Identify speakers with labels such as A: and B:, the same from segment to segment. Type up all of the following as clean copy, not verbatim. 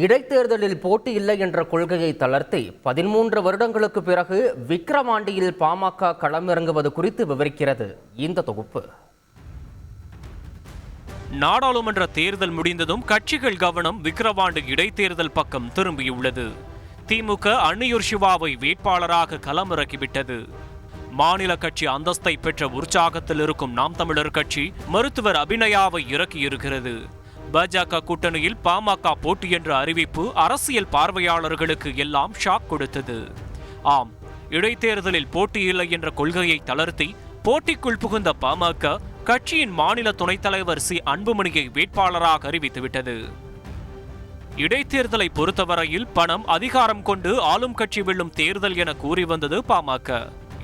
A: இடைத்தேர்தலில் போட்டி இல்லை என்ற கொள்கையை தளர்த்தி 13 வருடங்களுக்கு பிறகு விக்கிரவாண்டியில் பாமக களமிறங்குவது குறித்து விவரிக்கிறது இந்த தொகுப்பு.
B: நாடாளுமன்ற தேர்தல் முடிந்ததும் கட்சிகள் கவனம் விக்கிரவாண்டி இடைத்தேர்தல் பக்கம் திரும்பியுள்ளது. திமுக அன்னியூர் சிவாவை வேட்பாளராக களமிறக்கிவிட்டது. மாநில கட்சி அந்தஸ்தை பெற்ற உற்சாகத்தில் இருக்கும் நாம் தமிழர் கட்சி மருத்துவர் அபிநயாவை இறக்கியிருக்கிறது. பாஜக கூட்டணியில் பாமக போட்டி என்ற அறிவிப்பு அரசியல் பார்வையாளர்களுக்கு எல்லாம் ஷாக் கொடுத்தது. ஆம், இடைத்தேர்தலில் போட்டி இல்லை என்ற கொள்கையை தளர்த்தி போட்டிக்குள் புகுந்த பாமக கட்சியின் மாநில துணைத் தலைவர் சி அன்புமணியை வேட்பாளராக அறிவித்துவிட்டது. இடைத்தேர்தலை பொறுத்தவரையில் பணம், அதிகாரம் கொண்டு ஆளும் கட்சி வெல்லும் தேர்தல் என கூறி வந்தது பாமக.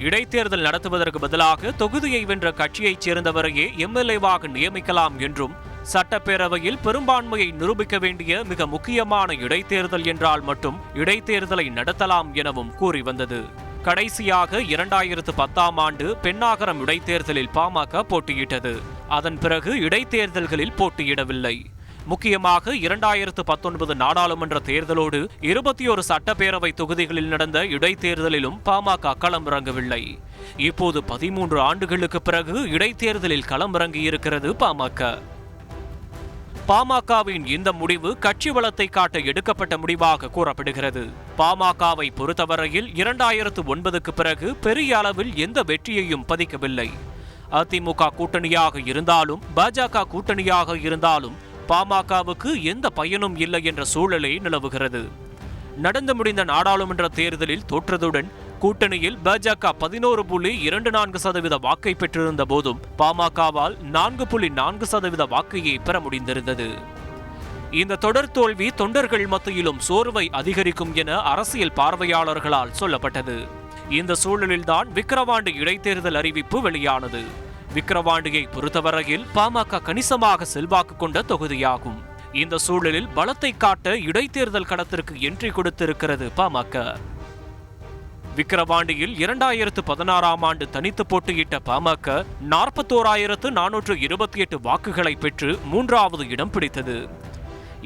B: இடைத்தேர்தல் நடத்துவதற்கு பதிலாக தொகுதியை வென்ற கட்சியைச் சேர்ந்தவரையே எம்எல்ஏவாக நியமிக்கலாம் என்றும், சட்டப்பேரவையில் பெரும்பான்மையை நிரூபிக்க வேண்டிய மிக முக்கியமான இடைத்தேர்தல் என்றால் மட்டும் இடைத்தேர்தலை நடத்தலாம் எனவும் கூறி வந்தது. கடைசியாக 2010ஆம் ஆண்டு பென்னாகரம் இடைத்தேர்தலில் பாமக போட்டியிட்டது. அதன் பிறகு இடைத்தேர்தல்களில் போட்டியிடவில்லை. முக்கியமாக 2019 நாடாளுமன்ற தேர்தலோடு 21 சட்டப்பேரவை தொகுதிகளில் நடந்த இடைத்தேர்தலிலும் பாமக களமிறங்கவில்லை. இப்போது 13 ஆண்டுகளுக்கு பிறகு இடைத்தேர்தலில் களமிறங்கியிருக்கிறது பாமக. பாமகவின் இந்த முடிவு கட்சி வளத்தை காட்ட எடுக்கப்பட்ட முடிவாக கூறப்படுகிறது. பாமகவை பொறுத்தவரையில் 2009க்கு பிறகு பெரிய அளவில் எந்த வெற்றியையும் பதிக்கவில்லை. அதிமுக கூட்டணியாக இருந்தாலும் பாஜக கூட்டணியாக இருந்தாலும் பாமகவுக்கு எந்த பயனும் இல்லை என்ற சூழலே நிலவுகிறது. நடந்து முடிந்த நாடாளுமன்ற தேர்தலில் தோற்றதுடன் கூட்டணியில் பாஜக 11.24% வாக்கை பெற்றிருந்த போதும் பாமகவால் 4.4% வாக்கையே பெற முடிந்திருந்தது. இந்த தொடர் தோல்வி தொண்டர்கள் மத்தியிலும் சோர்வை அதிகரிக்கும் என அரசியல் பார்வையாளர்களால் சொல்லப்பட்டது. இந்த சூழலில்தான் விக்கிரவாண்டி இடைத்தேர்தல் அறிவிப்பு வெளியானது. விக்கிரவாண்டியை பொறுத்தவரையில் பாமக கணிசமாக செல்வாக்கு கொண்ட தொகுதியாகும். இந்த சூழலில் பலத்தை காட்ட இடைத்தேர்தல் களத்திற்கு என்ட்ரி கொடுத்திருக்கிறது பாமக. விக்கிரவாண்டியில் 2016ஆம் ஆண்டு தனித்து போட்டியிட்ட பாமக 41,428 வாக்குகளை பெற்று 3வது இடம் பிடித்தது.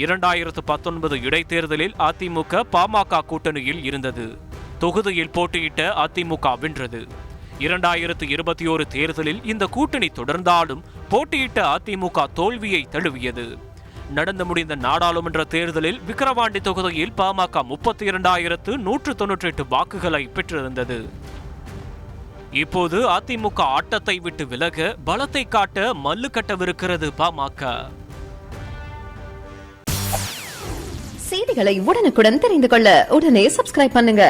B: 2019 இடைத்தேர்தலில் அதிமுக பாமக கூட்டணியில் இருந்தது. தொகுதியில் போட்டியிட்ட அதிமுக வென்றது. 2021 தேர்தலில் இந்த கூட்டணி தொடர்ந்தாலும் போட்டியிட்ட அதிமுக தோல்வியை தழுவியது. நடந்து முடிந்த நாடாளுமன்ற தேர்தலில் விக்கிரவாண்டி தொகுதியில் பாமக 32,198 வாக்குகளை பெற்றிருந்தது. இப்போது அதிமுக ஆட்டத்தை விட்டு விலக பலத்தை காட்ட மல்லு கட்டவிருக்கிறது பாமக.
C: செய்திகளை உடனுக்குடன் தெரிந்து கொள்ள உடனே சப்ஸ்கிரைப் பண்ணுங்க.